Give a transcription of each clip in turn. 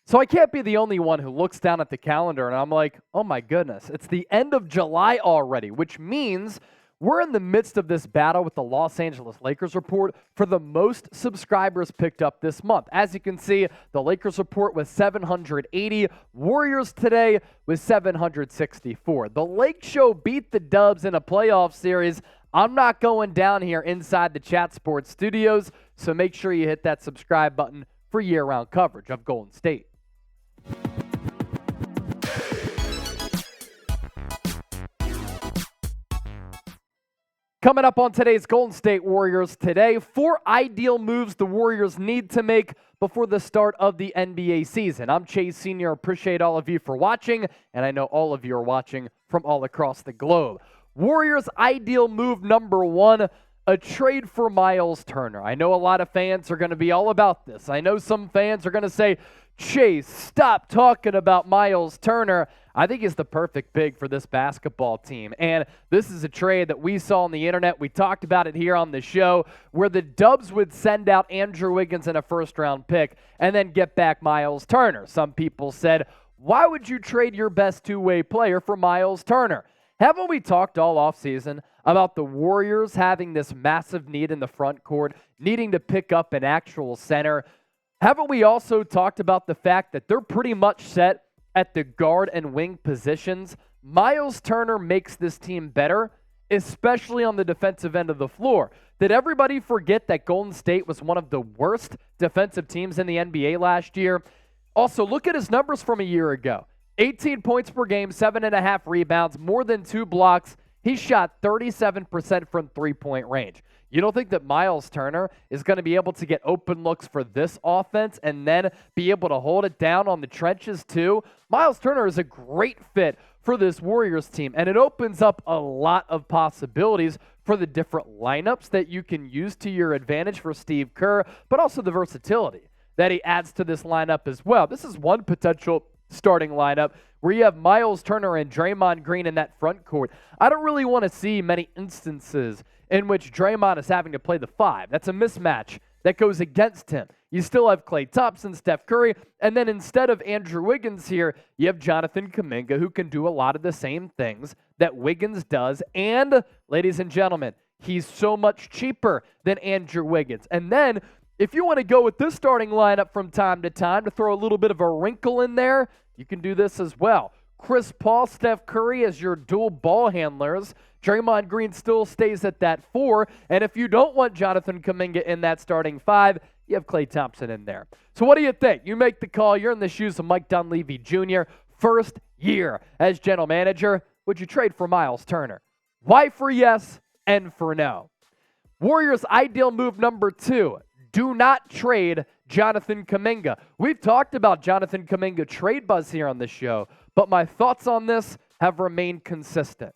So I can't be the only one who looks down at the calendar and I'm like, oh my goodness, it's the end of July already, which means we're in the midst of this battle with the Los Angeles Lakers report for the most subscribers picked up this month. As you can see, the Lakers report was 780, Warriors today was 764. The Lake Show beat the Dubs in a playoff series. I'm not going down here inside the Chat Sports studios, so make sure you hit that subscribe button for year-round coverage of Golden State. Coming up on today's Golden State Warriors today, 4 ideal moves the Warriors need to make before the start of the NBA season. I'm Chase Sr. Appreciate all of you for watching, and I know all of you are watching from all across the globe. Warriors' ideal move number 1, a trade for Myles Turner. I know a lot of fans are going to be all about this. I know some fans are going to say, Chase, stop talking about Myles Turner. I think he's the perfect big for this basketball team. And this is a trade that we saw on the internet. We talked about it here on the show where the Dubs would send out Andrew Wiggins and a first-round pick and then get back Myles Turner. Some people said, why would you trade your best two-way player for Myles Turner? Haven't we talked all offseason about the Warriors having this massive need in the front court, needing to pick up an actual center? Haven't we also talked about the fact that they're pretty much set at the guard and wing positions? Myles Turner makes this team better, especially on the defensive end of the floor. Did everybody forget that Golden State was one of the worst defensive teams in the NBA last year? Also, look at his numbers from a year ago. 18 points per game, 7.5 rebounds, more than 2 blocks. He shot 37% from three-point range. You don't think that Myles Turner is going to be able to get open looks for this offense and then be able to hold it down on the trenches too? Myles Turner is a great fit for this Warriors team, and it opens up a lot of possibilities for the different lineups that you can use to your advantage for Steve Kerr, but also the versatility that he adds to this lineup as well. This is one potential starting lineup where you have Myles Turner and Draymond Green in that front court. I don't really want to see many instances in which Draymond is having to play the 5. That's a mismatch that goes against him. You still have Klay Thompson, Steph Curry, and then instead of Andrew Wiggins here, you have Jonathan Kuminga, who can do a lot of the same things that Wiggins does. And, ladies and gentlemen, he's so much cheaper than Andrew Wiggins. And then, if you want to go with this starting lineup from time to time to throw a little bit of a wrinkle in there, you can do this as well. Chris Paul, Steph Curry as your dual ball handlers. Draymond Green still stays at that 4. And if you don't want Jonathan Kuminga in that starting 5, you have Klay Thompson in there. So what do you think? You make the call. You're in the shoes of Mike Dunleavy Jr. First year as general manager. Would you trade for Myles Turner? Why for yes and for no? Warriors' ideal move number 2. Do not trade Jonathan Kuminga. We've talked about Jonathan Kuminga trade buzz here on this show, but my thoughts on this have remained consistent.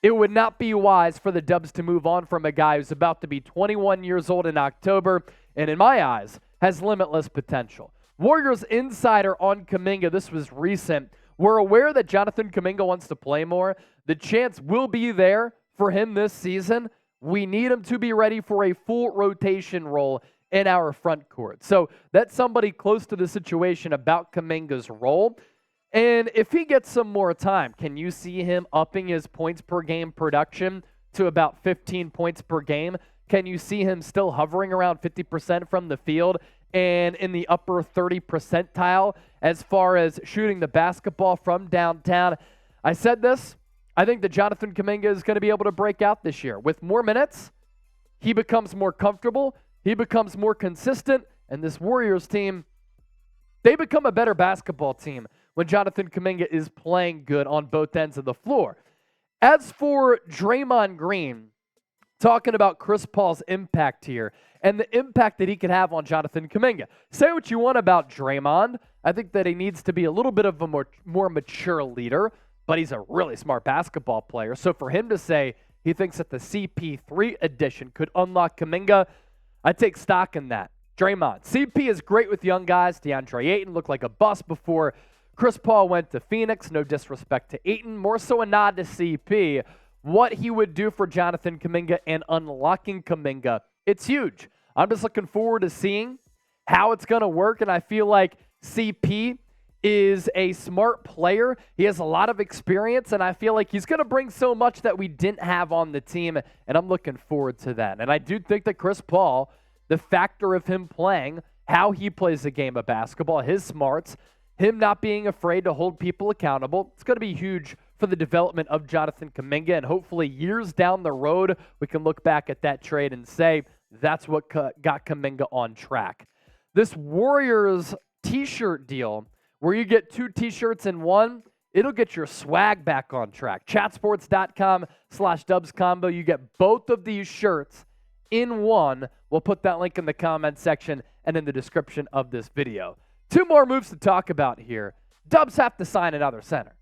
It would not be wise for the Dubs to move on from a guy who's about to be 21 years old in October, and in my eyes, has limitless potential. Warriors insider on Kuminga, this was recent, we're aware that Jonathan Kuminga wants to play more. The chance will be there for him this season. We need him to be ready for a full rotation role in our front court. So that's somebody close to the situation about Kuminga's role. And if he gets some more time, can you see him upping his points per game production to about 15 points per game? Can you see him still hovering around 50% from the field and in the upper 30 percentile as far as shooting the basketball from downtown? I said this. I think that Jonathan Kuminga is going to be able to break out this year. With more minutes, he becomes more comfortable, he becomes more consistent, and this Warriors team, they become a better basketball team when Jonathan Kuminga is playing good on both ends of the floor. As for Draymond Green, talking about Chris Paul's impact here and the impact that he could have on Jonathan Kuminga. Say what you want about Draymond. I think that he needs to be a little bit of a more mature leader, but he's a really smart basketball player. So for him to say he thinks that the CP3 addition could unlock Kuminga, I take stock in that. Draymond. CP is great with young guys. DeAndre Ayton looked like a bust before Chris Paul went to Phoenix. No disrespect to Ayton. More so a nod to CP. What he would do for Jonathan Kuminga and unlocking Kuminga, it's huge. I'm just looking forward to seeing how it's going to work, and I feel like CP is a smart player. He has a lot of experience, and I feel like he's going to bring so much that we didn't have on the team, and I'm looking forward to that. And I do think that Chris Paul, the factor of him playing, how he plays the game of basketball, his smarts, him not being afraid to hold people accountable, it's going to be huge for the development of Jonathan Kuminga, and hopefully years down the road, we can look back at that trade and say that's what got Kuminga on track. This Warriors t-shirt deal, where you get 2 t-shirts in one, it'll get your swag back on track. Chatsports.com/DubsCombo. You get both of these shirts in one. We'll put that link in the comment section and in the description of this video. 2 more moves to talk about here. Dubs have to sign another center.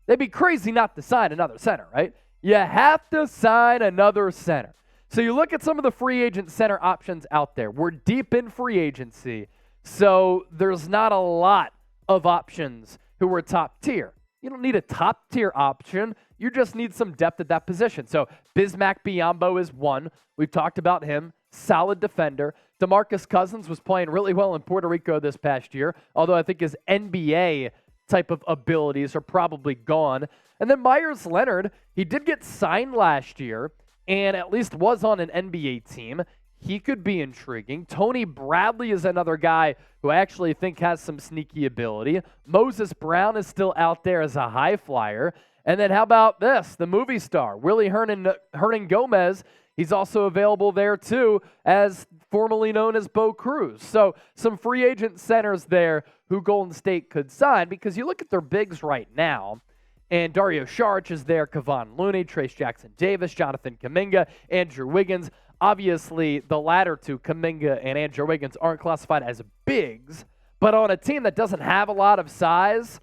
They'd be crazy not to sign another center, right? You have to sign another center. So you look at some of the free agent center options out there. We're deep in free agency, so there's not a lot of options who are top tier. You don't need a top tier option. You just need some depth at that position. So Bismack Biyombo is one. We've talked about him. Solid defender. DeMarcus Cousins was playing really well in Puerto Rico this past year, although I think his NBA type of abilities are probably gone. And then Meyers Leonard, he did get signed last year and at least was on an NBA team. He could be intriguing. Tony Bradley is another guy who I actually think has some sneaky ability. Moses Brown is still out there as a high flyer. And then how about this? The movie star, Willie Hernan Gomez. He's also available there too, as formerly known as Bo Cruz. So some free agent centers there who Golden State could sign, because you look at their bigs right now, and Dario Saric is there, Kevon Looney, Trace Jackson-Davis, Jonathan Kuminga, Andrew Wiggins. Obviously, the latter two, Kuminga and Andrew Wiggins, aren't classified as bigs, but on a team that doesn't have a lot of size,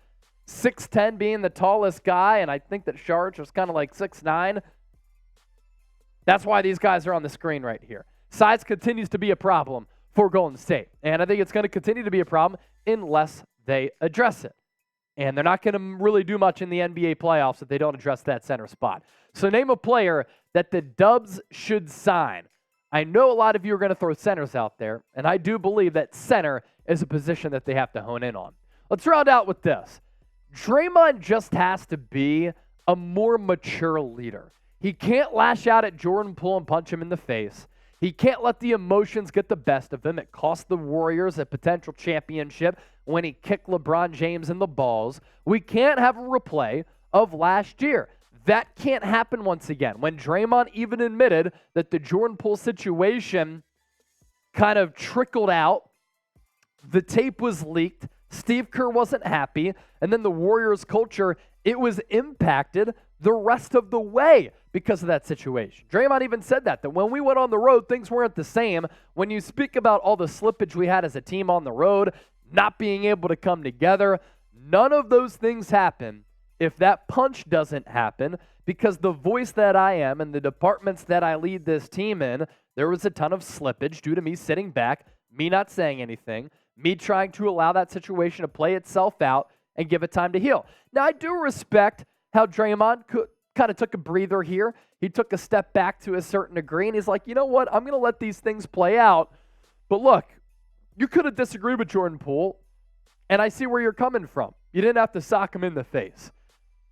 6'10" being the tallest guy, and I think that Saric was kind of like 6'9". That's why these guys are on the screen right here. Size continues to be a problem for Golden State, and I think it's going to continue to be a problem unless they address it. And they're not going to really do much in the NBA playoffs if they don't address that center spot. So name a player that the Dubs should sign. I know a lot of you are going to throw centers out there, and I do believe that center is a position that they have to hone in on. Let's round out with this. Draymond just has to be a more mature leader. He can't lash out at Jordan Poole and punch him in the face. He can't let the emotions get the best of him. It cost the Warriors a potential championship when he kicked LeBron James in the balls. We can't have a replay of last year. That can't happen once again. When Draymond even admitted that the Jordan Poole situation kind of trickled out, the tape was leaked, Steve Kerr wasn't happy, and then the Warriors culture, it was impacted the rest of the way because of that situation. Draymond even said that when we went on the road, things weren't the same. When you speak about all the slippage we had as a team on the road, not being able to come together, none of those things happen if that punch doesn't happen, because the voice that I am and the departments that I lead this team in, there was a ton of slippage due to me sitting back, me not saying anything, me trying to allow that situation to play itself out and give it time to heal. Now, I do respect how Draymond kind of took a breather here. He took a step back to a certain degree, and he's like, you know what? I'm going to let these things play out. But look, you could have disagreed with Jordan Poole, and I see where you're coming from. You didn't have to sock him in the face.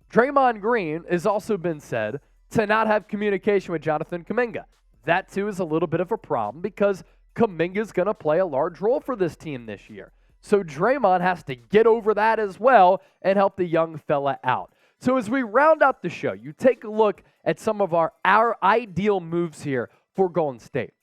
Draymond Green has also been said to not have communication with Jonathan Kuminga. That, too, is a little bit of a problem because Kuminga is going to play a large role for this team this year. So Draymond has to get over that as well and help the young fella out. So as we round out the show, you take a look at some of our ideal moves here for Golden State.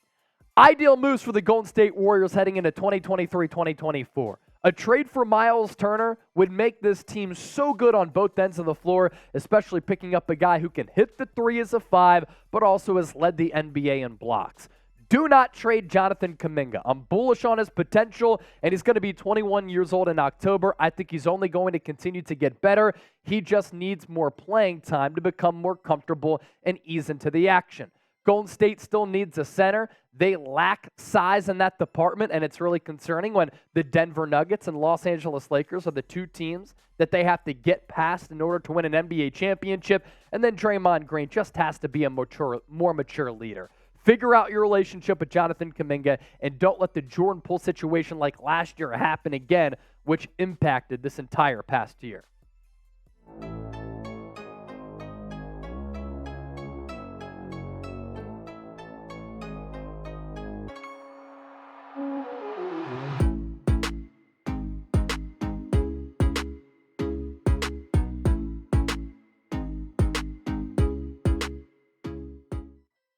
Ideal moves for the Golden State Warriors heading into 2023-2024. A trade for Myles Turner would make this team so good on both ends of the floor, especially picking up a guy who can hit the three as a 5, but also has led the NBA in blocks. Do not trade Jonathan Kuminga. I'm bullish on his potential, and he's going to be 21 years old in October. I think he's only going to continue to get better. He just needs more playing time to become more comfortable and ease into the action. Golden State still needs a center. They lack size in that department, and it's really concerning when the Denver Nuggets and Los Angeles Lakers are the two teams that they have to get past in order to win an NBA championship. And then Draymond Green just has to be a more mature leader. Figure out your relationship with Jonathan Kuminga and don't let the Jordan Poole situation like last year happen again, which impacted this entire past year.